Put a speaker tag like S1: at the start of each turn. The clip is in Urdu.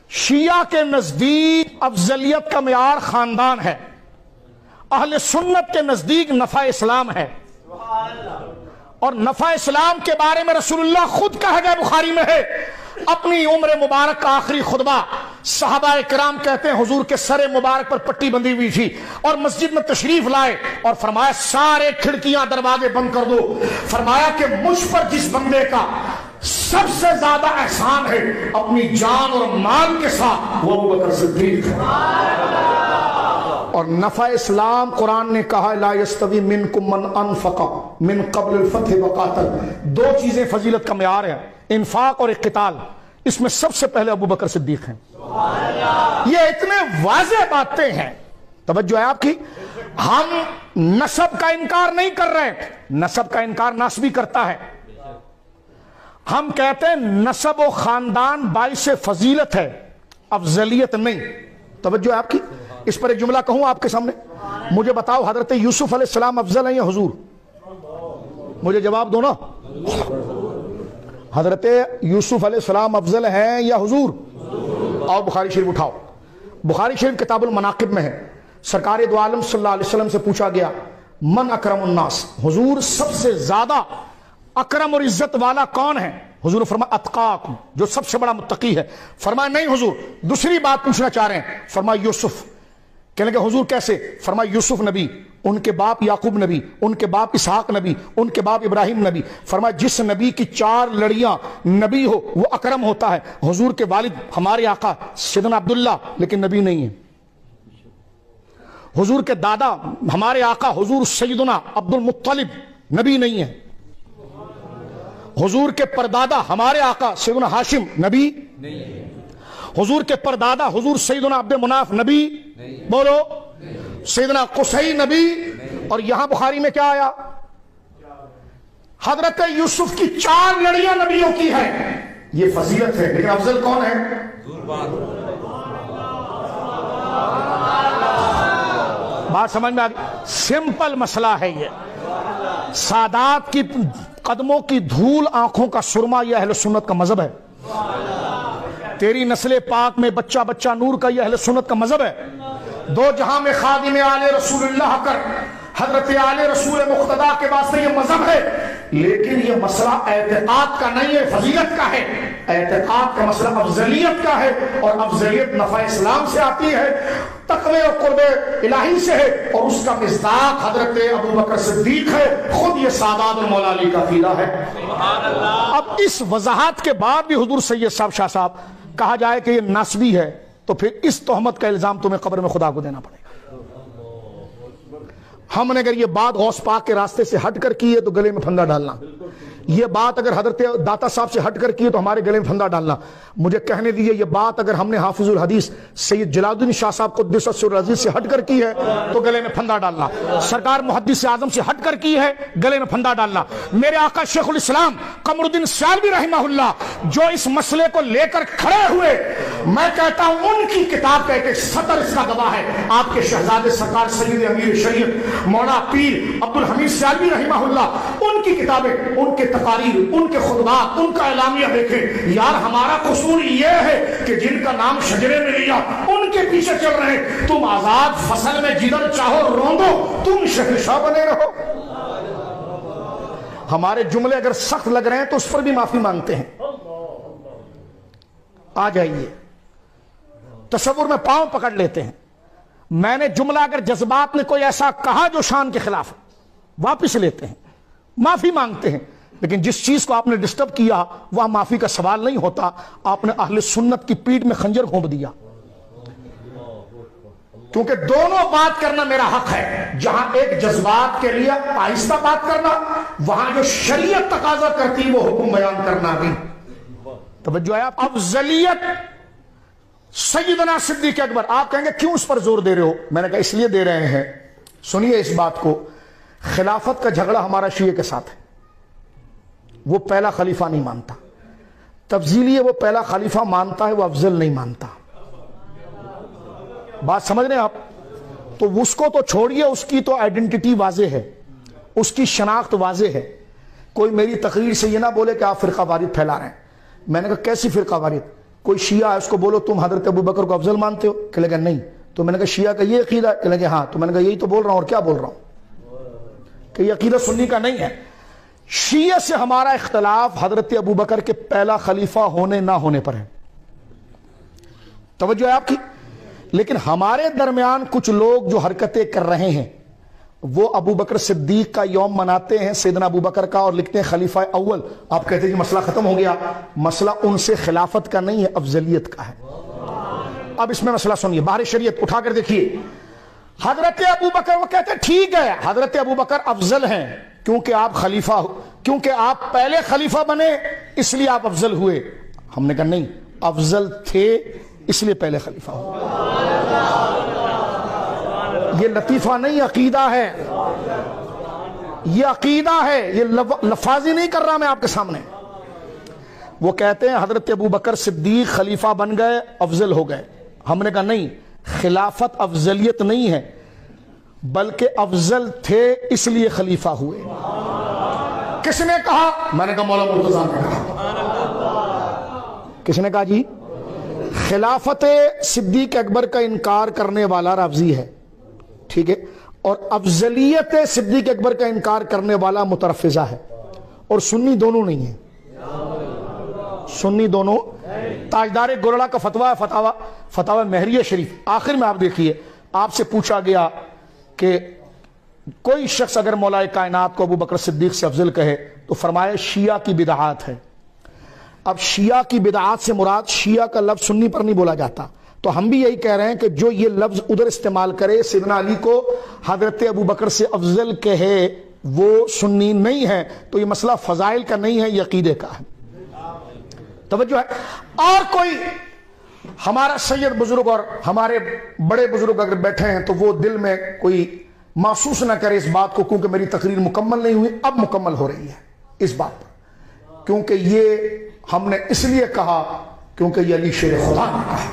S1: شیعہ کے نزدیک افضلیت کا معیار خاندان ہے، اہل سنت کے نزدیک نفع اسلام ہے، اور نفع اسلام کے بارے میں رسول اللہ خود کہہ گئے، بخاری میں ہے، اپنی عمر مبارک کا آخری خطبہ صحابہ کرام کہتے ہیں حضور کے سر مبارک پر پٹی بندھی ہوئی تھی اور مسجد میں تشریف لائے اور فرمایا سارے کھڑکیاں دروازے بند کر دو، فرمایا کہ مجھ پر جس بندے کا سب سے زیادہ احسان ہے اپنی جان اور مال کے ساتھ وہ ابوبکر صدیق ہے۔ اور نفع اسلام قرآن نے کہا لا یستوی منکم من انفق من قبل الفتح وقاتل، دو چیزیں فضیلت کا معیار ہے، انفاق اور اقتال، اس میں سب سے پہلے ابوبکر صدیق ہیں۔ یہ اتنے واضح باتیں ہیں، توجہ ہے آپ کی۔ ہم نسب کا انکار نہیں کر رہے، نسب کا انکار ناسبی کرتا ہے، ہم کہتے ہیں نسب و خاندان باعث فضیلت ہے، افضلیت نہیں۔ توجہ ہے آپ کی۔ اس پر ایک جملہ کہوں آپ کے سامنے، مجھے بتاؤ حضرت یوسف علیہ السلام افضل ہیں یا حضور؟ مجھے جواب دو نا، حضرت یوسف علیہ السلام افضل ہیں یا حضور؟ اور بخاری شریف اٹھاؤ، بخاری شریف کتاب المناقب میں ہے، سرکار دو عالم صلی اللہ علیہ وسلم سے پوچھا گیا من اکرم الناس، حضور سب سے زیادہ اکرم اور عزت والا کون ہے؟ حضور فرمایا اتقاکم، جو سب سے بڑا متقی ہے۔ فرمایا نہیں حضور، دوسری بات پوچھنا چاہ رہے ہیں۔ فرمایا یوسف۔ کہنے کہ حضور کیسے؟ فرمایا یوسف نبی، ان کے باپ یعقوب نبی، ان کے باپ اسحاق نبی، ان کے باپ ابراہیم نبی۔ فرمایا جس نبی کی 4 لڑیاں نبی ہو وہ اکرم ہوتا ہے۔ حضور کے والد ہمارے آقا سیدنا عبداللہ لیکن نبی نہیں ہے۔ حضور کے دادا ہمارے آقا حضور سیدنا عبد المطلب نبی نہیں ہے۔ حضور کے پردادا ہمارے آقا سیدنا ہاشم نبی نہیں ہے۔ حضور کے پردادا حضور سیدنا عبد مناف نبی بولو، سیدنا قصی نبی۔ اور یہاں بخاری میں کیا آیا؟ حضرت یوسف کی 4 لڑیاں نبیوں کی ہیں، یہ فضیلت ہے، لیکن افضل کون ہے؟ بات سمجھ میں آ گئی؟ سمپل مسئلہ ہے یہ، سادات کی قدموں کی دھول آنکھوں کا سرما یہ اہل سنت کا مذہب ہے، تیری نسل پاک میں بچہ بچہ نور کا یہ اہل سنت کا مذہب ہے۔ دو جہاں میں خادم آل رسول اللہ کر حضرت آل رسول مقتدیٰ کے واسطے یہ مذہب ہے، لیکن یہ مسئلہ اعتقاد کا نہیں ہے، فضیلت کا ہے۔ اعتقاد کا مسئلہ افضلیت کا ہے، اور افضلیت نفع اسلام سے آتی ہے، تقوی اور قرب الہی سے ہے، اور اس کا مصداق حضرت ابوبکر صدیق ہے، خود یہ سادات المولا علی کا عقیدہ ہے۔ اب اس وضاحت کے بعد بھی حضور سید صاحب شاہ صاحب کہا جائے کہ یہ ناسبی ہے، تو پھر اس تہمت کا الزام تمہیں قبر میں خدا کو دینا پڑے گا۔ ہم نے اگر یہ بات غوث پاک کے راستے سے ہٹ کر کی ہے تو گلے میں پھندا ڈالنا، یہ بات اگر حضرت داتا صاحب سے ہٹ کر کی ہے تو ہمارے گلے میں پھندا ڈالنا۔ مجھے کہنے دیجیے یہ بات اگر ہم نے حافظ الحدیث سید جلال الدین شاہ صاحب قدس السر العزیز سے ہٹ کر کی ہے تو گلے میں پھندا ڈالنا، سرکار محدث اعظم سے ہٹ کر کی ہے گلے میں پھندا ڈالنا۔ میرے آقا شیخ الاسلام قمر الدین سیالوی رحمہ اللہ جو اس مسئلے کو لے کر کھڑے ہوئے، میں کہتا ہوں ان کی کتاب کا ایک سطر اس کا گواہ ہے۔ آپ کے شہزادے سرکار سید امیر شریعت مولانا پیر عبد الحمید سیالوی رحمہ اللہ، ان کی کتابیں، ان کے تقاریر، ان کے خطبات، ان کا اعلامیہ دیکھیں۔ یار ہمارا قصور یہ ہے کہ جن کا نام شجرے میں لیا ان کے پیچھے چل رہے ہیں، تم آزاد فصل میں جدھر چاہو روندو، تم شہنشاہ بنے رہو۔ ہمارے جملے اگر سخت لگ رہے ہیں تو اس پر بھی معافی مانگتے ہیں۔ آ جائیے، تصور میں پاؤں پکڑ لیتے ہیں۔ میں نے جملہ اگر جذبات نے کوئی ایسا کہا جو شان کے خلاف ہے، واپس لیتے ہیں، معافی مانگتے ہیں، لیکن جس چیز کو آپ نے ڈسٹرب کیا وہاں معافی کا سوال نہیں ہوتا۔ آپ نے اہل سنت کی پیٹھ میں خنجر گھونپ دیا، کیونکہ دونوں بات کرنا میرا حق ہے، جہاں ایک جذبات کے لیے آہستہ بات کرنا، وہاں جو شریعت تقاضا کرتی وہ حکم بیان کرنا بھی۔ توجہ ہے آپ؟ افضلیت سیدنا صدیق اکبر، آپ کہیں گے کیوں اس پر زور دے رہے ہو؟ میں نے کہا اس لیے دے رہے ہیں، سنیے اس بات کو، خلافت کا جھگڑا ہمارا شیعہ کے ساتھ ہے، وہ پہلا خلیفہ نہیں مانتا، تفضیلی ہے، وہ پہلا خلیفہ مانتا ہے، وہ افضل نہیں مانتا۔ بات سمجھ رہے ہیں آپ؟ تو اس کو تو چھوڑیے، اس کی تو آئیڈینٹی واضح ہے، اس کی شناخت واضح ہے۔ کوئی میری تقریر سے یہ نہ بولے کہ آپ فرقہ واریت پھیلا رہے ہیں۔ میں نے کہا کیسی فرقہ واریت؟ کوئی شیعہ ہے اس کو بولو تم حضرت ابوبکر کو افضل مانتے ہو، کہ لگا نہیں، تو میں نے کہا شیعہ کا یہ عقیدہ ہے، کہ لگا ہاں، تو میں نے کہا یہی تو بول رہا ہوں، اور کیا بول رہا ہوں کہ یہ عقیدہ سنی کا نہیں ہے۔ شیعہ سے ہمارا اختلاف حضرت ابوبکر کے پہلا خلیفہ ہونے نہ ہونے پر ہے، توجہ ہے آپ کی۔ لیکن ہمارے درمیان کچھ لوگ جو حرکتیں کر رہے ہیں وہ ابوبکر صدیق کا یوم مناتے ہیں، سیدنا ابوبکر کا، اور لکھتے ہیں خلیفہ اول۔ آپ کہتے ہیں کہ مسئلہ ختم ہو گیا، مسئلہ ان سے خلافت کا نہیں ہے، افضلیت کا ہے۔ اب اس میں مسئلہ سنیے، باہر شریعت اٹھا کر دیکھیے۔ حضرت ابوبکر، وہ کہتے ہیں ٹھیک ہے حضرت ابوبکر افضل ہیں کیونکہ آپ خلیفہ، کیونکہ آپ پہلے خلیفہ بنے اس لیے آپ افضل ہوئے۔ ہم نے کہا نہیں، افضل تھے اس لیے پہلے خلیفہ ہوئے۔ یہ لطیفہ نہیں، عقیدہ ہے، یہ عقیدہ ہے، یہ لفاظی نہیں کر رہا میں آپ کے سامنے۔ وہ کہتے ہیں حضرت ابوبکر صدیق خلیفہ بن گئے، افضل ہو گئے۔ ہم نے کہا نہیں، خلافت افضلیت نہیں ہے، بلکہ افضل تھے اس لیے خلیفہ ہوئے۔ کس نے کہا؟ میں نے کہا مولانا مرتضیٰ نے کہا۔ کس نے کہا جی؟ خلافت صدیق اکبر کا انکار کرنے والا رافضی ہے، ٹھیک ہے، اور افضلیت صدیق اکبر کا انکار کرنے والا مترفضہ ہے، اور سنی دونوں نہیں ہیں، سنی دونوں۔ تاجدار گولڑا کا فتویٰ ہے، فتاوی مہریہ شریف، آخر میں آپ دیکھیے، آپ سے پوچھا گیا کہ کوئی شخص اگر مولا کائنات کو ابوبکر صدیق سے افضل کہے تو فرمایا شیعہ کی بدعات ہے۔ اب شیعہ کی بدعات سے مراد شیعہ کا لفظ سنی پر نہیں بولا جاتا، تو ہم بھی یہی کہہ رہے ہیں کہ جو یہ لفظ ادھر استعمال کرے، سیدنا علی کو حضرت ابوبکر سے افضل کہے، وہ سنی نہیں ہے، تو یہ مسئلہ فضائل کا نہیں ہے، یہ عقیدے کا ہے۔ توجہ ہے۔ اور کوئی ہمارا سید بزرگ اور ہمارے بڑے بزرگ اگر بیٹھے ہیں تو وہ دل میں کوئی محسوس نہ کرے اس بات کو، کیونکہ میری تقریر مکمل نہیں ہوئی، اب مکمل ہو رہی ہے اس بات پر، کیونکہ یہ ہم نے اس لیے کہا کیونکہ یہ علی شیر خدا نے کہا۔